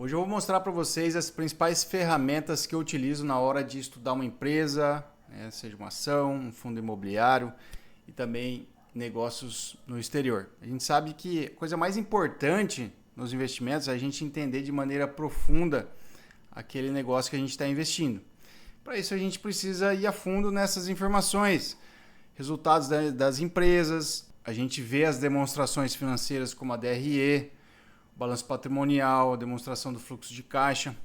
Hoje eu vou mostrar para vocês as principais ferramentas que eu utilizo na hora de estudar uma empresa, né, seja uma ação, um fundo imobiliário e também negócios no exterior. A gente sabe que a coisa mais importante nos investimentos é a gente entender de maneira profunda aquele negócio que a gente está investindo. Para isso a gente precisa ir a fundo nessas informações, resultados das empresas, a gente vê as demonstrações financeiras como a DRE, balanço patrimonial, a demonstração do fluxo de caixa,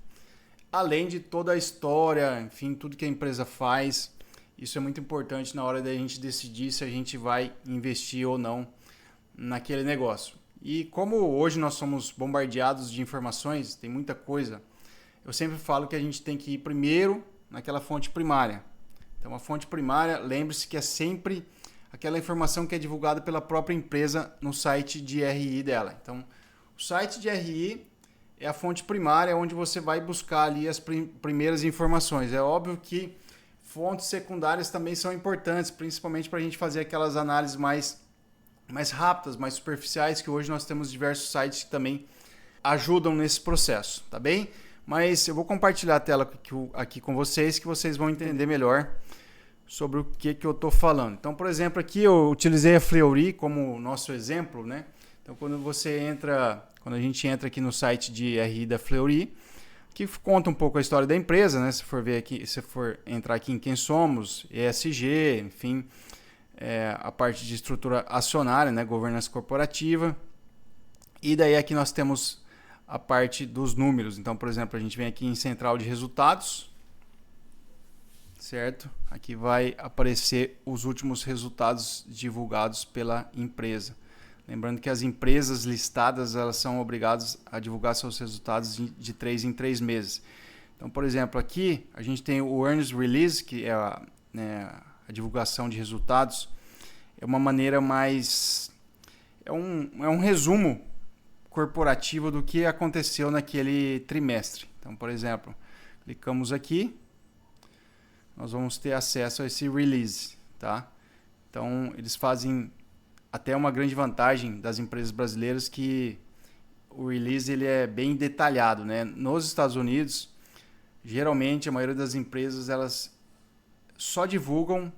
além de toda a história, enfim, tudo que a empresa faz. Isso é muito importante na hora da gente decidir se a gente vai investir ou não naquele negócio. E como hoje nós somos bombardeados de informações, tem muita coisa, eu sempre falo que a gente tem que ir primeiro naquela fonte primária. Então a fonte primária, lembre-se que é sempre aquela informação que é divulgada pela própria empresa no site de RI dela. Então o site de RI é a fonte primária onde você vai buscar ali as primeiras informações. É óbvio que fontes secundárias também são importantes, principalmente para a gente fazer aquelas análises mais rápidas, mais superficiais, que hoje nós temos diversos sites que também ajudam nesse processo, tá bem? Mas eu vou compartilhar a tela aqui com vocês, que vocês vão entender melhor sobre o que eu estou falando. Então, por exemplo, aqui eu utilizei a Fleury como nosso exemplo, né? Então, quando a gente entra aqui no site de RI da Fleury, que conta um pouco a história da empresa, né? Se for ver aqui, se for entrar aqui em quem somos, ESG, enfim, a parte de estrutura acionária, né? Governança corporativa. E daí aqui nós temos a parte dos números. Então, por exemplo, a gente vem aqui em central de resultados, certo? Aqui vai aparecer os últimos resultados divulgados pela empresa. Lembrando que as empresas listadas elas são obrigadas a divulgar seus resultados de 3 em 3 meses. Então, por exemplo, aqui a gente tem o Earnings Release, que é a divulgação de resultados. É uma maneira mais... É um resumo corporativo do que aconteceu naquele trimestre. Então, por exemplo, clicamos aqui, nós vamos ter acesso a esse release, tá? Então, eles fazem até uma grande vantagem das empresas brasileiras que o release ele é bem detalhado, né? Nos Estados Unidos, geralmente a maioria das empresas elas só divulgam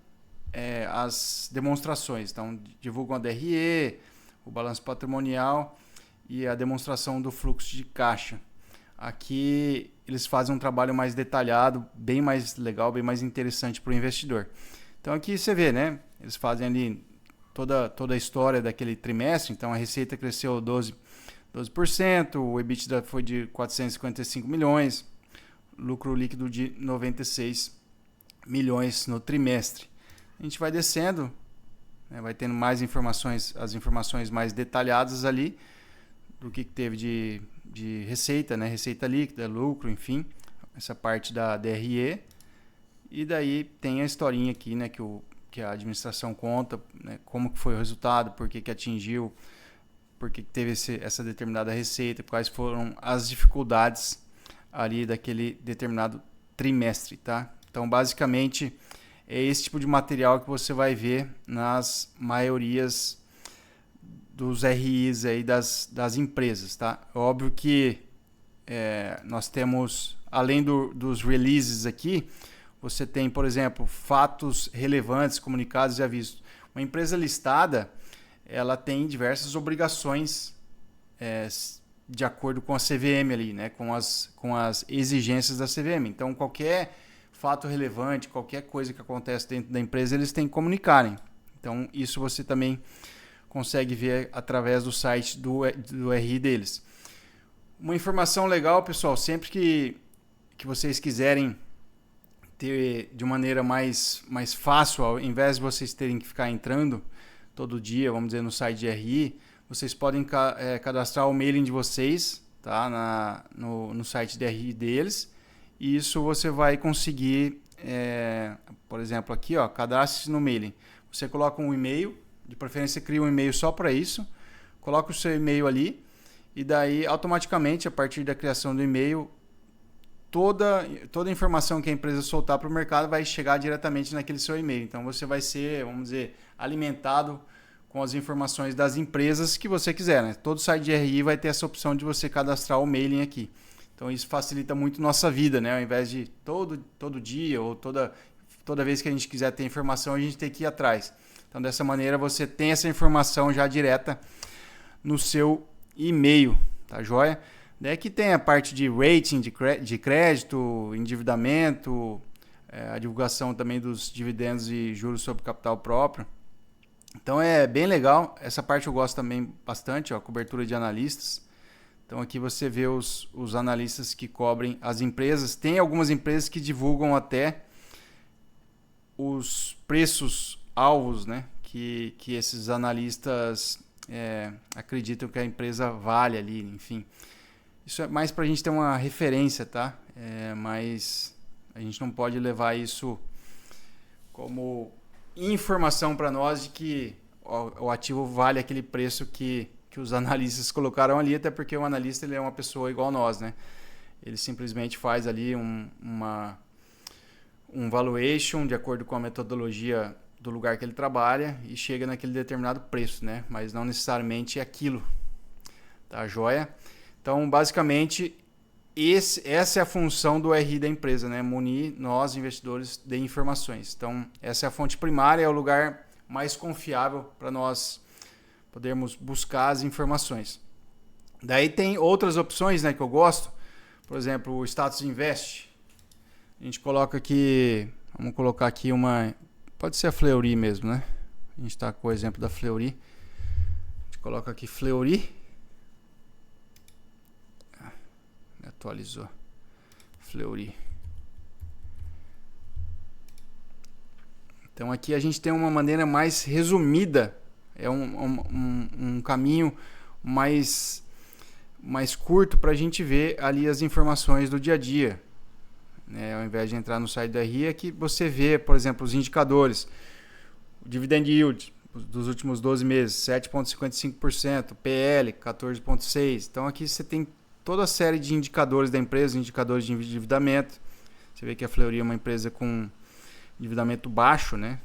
as demonstrações. Então, divulgam a DRE, o balanço patrimonial e a demonstração do fluxo de caixa. Aqui eles fazem um trabalho mais detalhado, bem mais legal, bem mais interessante para o investidor. Então aqui você vê, né? Eles fazem ali toda a história daquele trimestre. Então a receita cresceu 12%, o EBITDA foi de 455 milhões, lucro líquido de 96 milhões no trimestre. A gente vai descendo, né, vai tendo mais informações, as informações mais detalhadas ali do que teve de receita, né, receita líquida, lucro, enfim, essa parte da DRE. E daí tem a historinha aqui, né, que a administração conta, né, como que foi o resultado, por que atingiu, por que teve essa determinada receita, quais foram as dificuldades ali daquele determinado trimestre, tá? Então, basicamente, é esse tipo de material que você vai ver nas maiorias dos RIs aí das empresas, tá? Óbvio que nós temos, além dos releases aqui, você tem, por exemplo, fatos relevantes, comunicados e avisos. Uma empresa listada, ela tem diversas obrigações de acordo com a CVM ali, né? Com as exigências da CVM. Então, qualquer fato relevante, qualquer coisa que acontece dentro da empresa, eles têm que comunicarem. Então, isso você também consegue ver através do site do RI deles. Uma informação legal, pessoal, sempre que vocês quiserem ter de maneira mais fácil, ao invés de vocês terem que ficar entrando todo dia, vamos dizer, no site de RI, vocês podem cadastrar o mailing de vocês, tá? no site de RI deles, e isso você vai conseguir, por exemplo, aqui, ó, cadastre-se no mailing. Você coloca um e-mail, de preferência cria um e-mail só para isso, coloca o seu e-mail ali, e daí automaticamente, a partir da criação do e-mail, toda a informação que a empresa soltar para o mercado vai chegar diretamente naquele seu e-mail. Então você vai ser, vamos dizer, alimentado com as informações das empresas que você quiser, né? Todo site de RI vai ter essa opção de você cadastrar o mailing aqui. Então isso facilita muito nossa vida, né? Ao invés de todo dia ou toda vez que a gente quiser ter informação, a gente tem que ir atrás. Então dessa maneira você tem essa informação já direta no seu e-mail, tá joia? Daí que tem a parte de rating de crédito, endividamento, a divulgação também dos dividendos e juros sobre capital próprio. Então é bem legal, essa parte eu gosto também bastante, ó, cobertura de analistas. Então aqui você vê os analistas que cobrem as empresas. Tem algumas empresas que divulgam até os preços alvos, né? Que esses analistas acreditam que a empresa vale ali, enfim. Isso é mais para a gente ter uma referência, tá? Mas a gente não pode levar isso como informação para nós de que o ativo vale aquele preço que os analistas colocaram ali, até porque o analista ele é uma pessoa igual a nós, né? Ele simplesmente faz ali um valuation de acordo com a metodologia do lugar que ele trabalha e chega naquele determinado preço, né? Mas não necessariamente aquilo, tá joia? Então, basicamente, essa é a função do RI da empresa, né? Munir nós, investidores, de informações. Então, essa é a fonte primária, é o lugar mais confiável para nós podermos buscar as informações. Daí tem outras opções, né, que eu gosto. Por exemplo, o Status Invest. A gente coloca aqui, vamos colocar aqui pode ser a Fleury mesmo, né? A gente está com o exemplo da Fleury. A gente coloca aqui Fleury. Atualizou. Fleury. Então aqui a gente tem uma maneira mais resumida, é um caminho mais curto para a gente ver ali as informações do dia a dia. Ao invés de entrar no site da RI, aqui você vê, por exemplo, os indicadores. O Dividend Yield dos últimos 12 meses, 7,55%, PL, 14,6%. Então aqui você tem toda a série de indicadores da empresa, indicadores de endividamento. Você vê que a Fleury é uma empresa com endividamento baixo, né?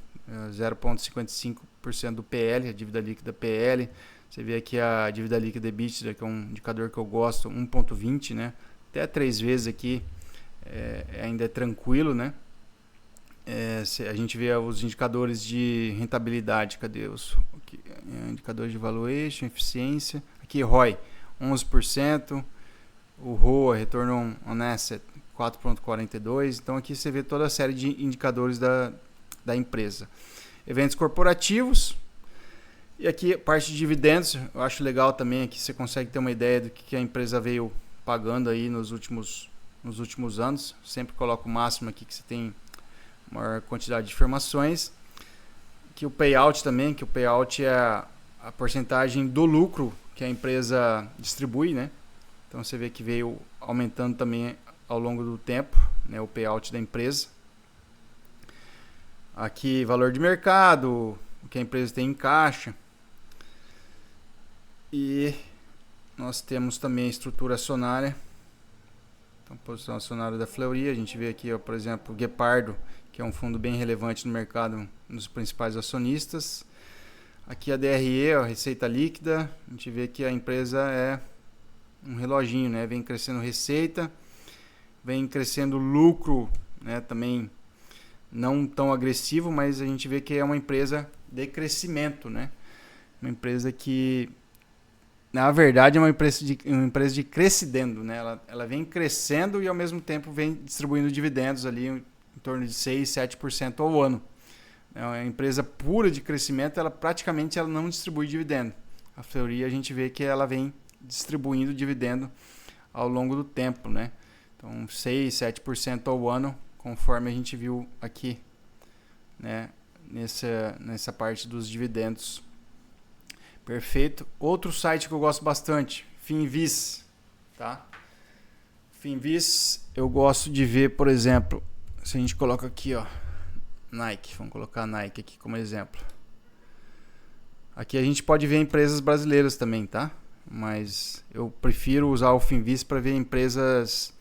0,55% do PL, a dívida líquida PL. Você vê aqui a dívida líquida EBITDA, que é um indicador que eu gosto, 1,20, né? Até 3 vezes aqui ainda é tranquilo, né? A gente vê os indicadores de rentabilidade, cadê os indicadores de valuation, eficiência? Aqui ROI, 11%. O ROA, Return on Asset, 4,42. Então aqui você vê toda a série de indicadores da empresa. Eventos corporativos. E aqui a parte de dividendos, eu acho legal também, aqui você consegue ter uma ideia do que a empresa veio pagando aí nos últimos anos. Sempre coloco o máximo aqui que você tem maior quantidade de informações. Aqui o payout também, que o payout é a porcentagem do lucro que a empresa distribui, né? Então você vê que veio aumentando também ao longo do tempo, né, o payout da empresa. Aqui valor de mercado, o que a empresa tem em caixa. E nós temos também a estrutura acionária. Então, posição acionária da Fleury, a gente vê aqui, ó, por exemplo, o Guepardo, que é um fundo bem relevante no mercado, um dos principais acionistas. Aqui a DRE, a receita líquida, a gente vê que a empresa é um reloginho, né? Vem crescendo receita, vem crescendo lucro, né? Também não tão agressivo, mas a gente vê que é uma empresa de crescimento, né? Uma empresa que, na verdade, é uma empresa de crescendo, né? Ela vem crescendo e ao mesmo tempo vem distribuindo dividendos ali em torno de 6, 7% ao ano. É uma empresa pura de crescimento, ela praticamente não distribui dividendo. A Fleury a gente vê que ela vem distribuindo dividendo ao longo do tempo, né? Então 6, 7% ao ano, conforme a gente viu aqui, né? Nessa parte dos dividendos. Perfeito. Outro site que eu gosto bastante, Finviz, tá? Finviz, eu gosto de ver, por exemplo, se a gente coloca aqui, ó, Nike, vamos colocar a Nike aqui como exemplo. Aqui a gente pode ver empresas brasileiras também, tá? Mas eu prefiro usar o Finviz para ver empresas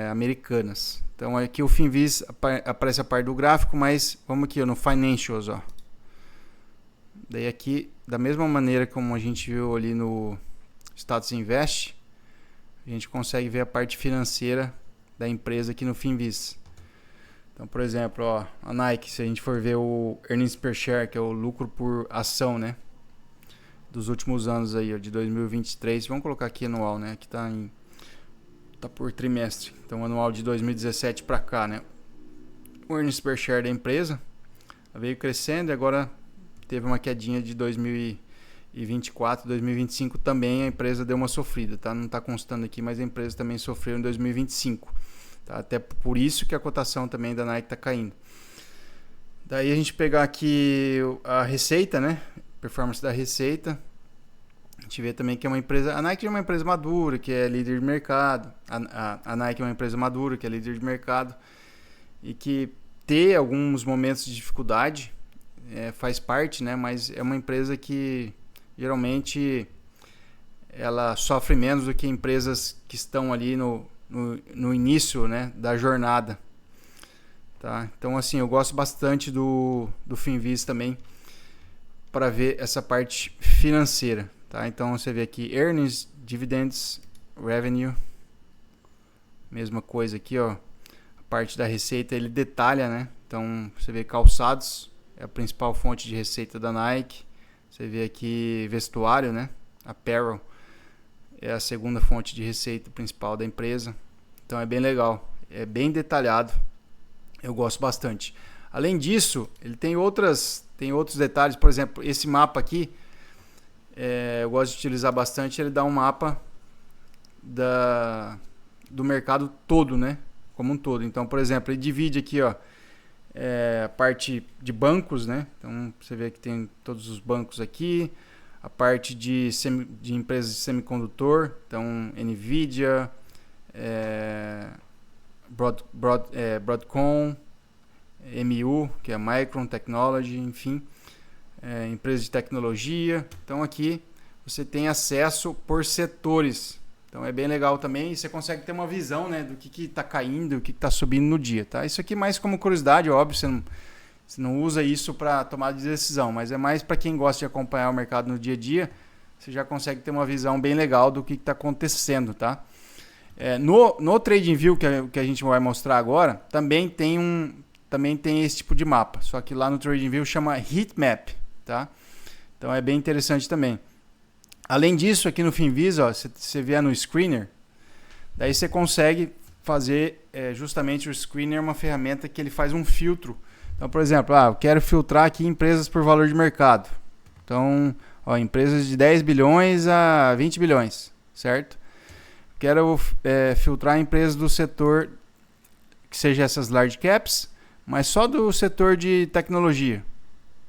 americanas. Então aqui o Finviz aparece a parte do gráfico, mas vamos aqui ó, no Financials, ó. Daí aqui, da mesma maneira como a gente viu ali no Status Invest, a gente consegue ver a parte financeira da empresa aqui no Finviz. Então, por exemplo, ó, a Nike, se a gente for ver o earnings per share, que é o lucro por ação, né, dos últimos anos aí, ó, de 2023, vamos colocar aqui anual, né, aqui tá por trimestre, então anual de 2017 para cá, né, o earnings per share da empresa veio crescendo e agora teve uma quedinha de 2024, 2025 também a empresa deu uma sofrida, tá? Não está constando aqui, mas a empresa também sofreu em 2025. Tá? Até por isso que a cotação também da Nike está caindo. Daí a gente pegar aqui a receita, né? Performance da receita. A gente vê também que é uma empresa... A Nike é uma empresa madura, que é líder de mercado. A Nike é uma empresa madura, que é líder de mercado. E que ter alguns momentos de dificuldade faz parte, né? Mas é uma empresa que geralmente ela sofre menos do que empresas que estão ali no início, né, da jornada. Tá? Então, assim, eu gosto bastante do Finviz também para ver essa parte financeira. Tá? Então, você vê aqui earnings, dividends, revenue. Mesma coisa aqui, ó. A parte da receita ele detalha, né? Então, você vê calçados, é a principal fonte de receita da Nike. Você vê aqui vestuário, né? Apparel é a segunda fonte de receita principal da empresa. Então é bem legal, é bem detalhado. Eu gosto bastante. Além disso, ele tem outros detalhes. Por exemplo, esse mapa aqui, eu gosto de utilizar bastante. Ele dá um mapa do mercado todo, né? Como um todo. Então, por exemplo, ele divide aqui, ó, a parte de bancos, né? Então você vê que tem todos os bancos aqui, a parte de empresas de semicondutor, então Nvidia, Broadcom, MU, que é Micron Technology, enfim, empresas de tecnologia. Então aqui você tem acesso por setores. Então é bem legal também e você consegue ter uma visão, né, do que está caindo, o que está subindo no dia. Tá? Isso aqui mais como curiosidade, óbvio, você não usa isso para tomar decisão, mas é mais para quem gosta de acompanhar o mercado no dia a dia, você já consegue ter uma visão bem legal do que está acontecendo. Tá? No TradingView que a gente vai mostrar agora, também tem esse tipo de mapa, só que lá no TradingView chama Heatmap. Tá? Então é bem interessante também. Além disso, aqui no Finviz, ó, se você vier no Screener, daí você consegue fazer justamente o Screener, uma ferramenta que ele faz um filtro. Então, por exemplo, eu quero filtrar aqui empresas por valor de mercado. Então, ó, empresas de 10 bilhões a 20 bilhões, certo? Quero filtrar empresas do setor que seja essas large caps, mas só do setor de tecnologia.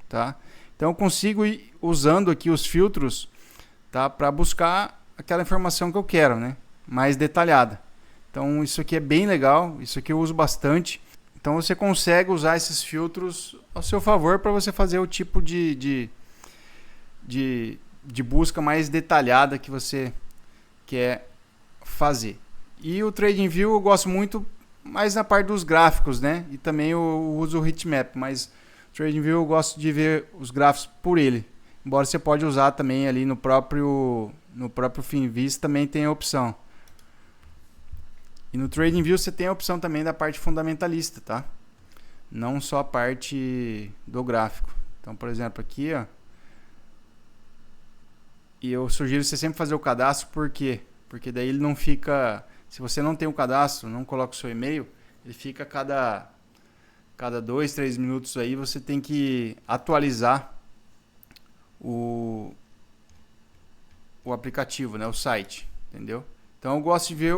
Tá? Então, eu consigo ir usando aqui os filtros, tá, para buscar aquela informação que eu quero, né, mais detalhada. Então isso aqui é bem legal, isso aqui eu uso bastante. Então você consegue usar esses filtros ao seu favor para você fazer o tipo de busca mais detalhada que você quer fazer. E o TradingView eu gosto muito mais na parte dos gráficos, né, e também eu uso o Heatmap, mas o TradingView eu gosto de ver os gráficos por ele. Embora você pode usar também ali no próprio Finviz, também tem a opção. E no TradingView você tem a opção também da parte fundamentalista, tá? Não só a parte do gráfico. Então, por exemplo, aqui, ó. E eu sugiro você sempre fazer o cadastro, por quê? Porque daí ele não fica... Se você não tem o cadastro, não coloca o seu e-mail, ele fica cada 2, 3 minutos aí, você tem que atualizar o aplicativo, né, o site, entendeu? Então eu gosto de ver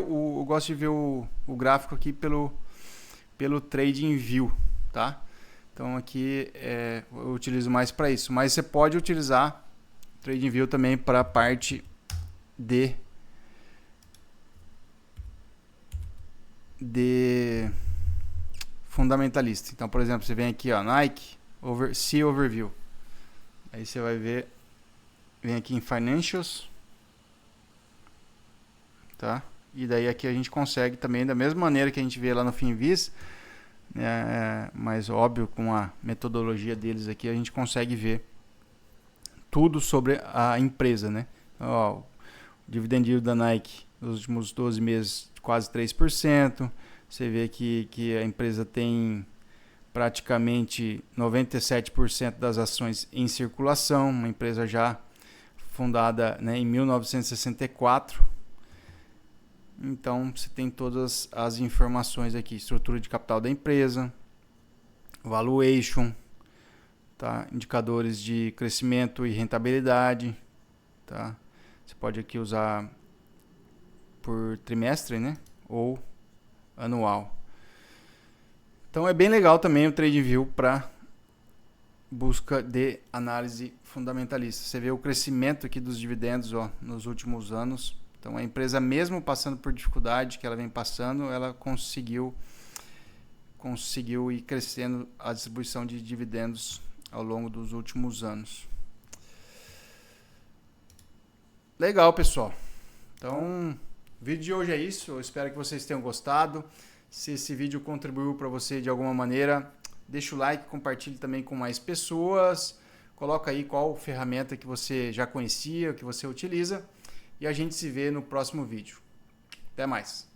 o gráfico aqui pelo TradingView, tá? Então aqui eu utilizo mais para isso, mas você pode utilizar o TradingView também para a parte de fundamentalista. Então, por exemplo, você vem aqui, ó, Nike See Overview. Aí você vai ver, vem aqui em Financials, tá? E daí aqui a gente consegue também, da mesma maneira que a gente vê lá no Finviz, mas óbvio, com a metodologia deles aqui, a gente consegue ver tudo sobre a empresa, né? Ó, o dividend yield da Nike nos últimos 12 meses, quase 3%. Você vê que a empresa tem praticamente 97% das ações em circulação, uma empresa já fundada, né, em 1964. Então você tem todas as informações aqui: estrutura de capital da empresa, valuation, tá? Indicadores de crescimento e rentabilidade, tá? Você pode aqui usar por trimestre, né, ou anual. Então é bem legal também o TradingView para busca de análise fundamentalista. Você vê o crescimento aqui dos dividendos, ó, nos últimos anos. Então a empresa, mesmo passando por dificuldade que ela vem passando, ela conseguiu ir crescendo a distribuição de dividendos ao longo dos últimos anos. Legal, pessoal. Então, o vídeo de hoje é isso. Eu espero que vocês tenham gostado. Se esse vídeo contribuiu para você de alguma maneira, deixa o like, compartilhe também com mais pessoas. Coloca aí qual ferramenta que você já conhecia, que você utiliza. E a gente se vê no próximo vídeo. Até mais.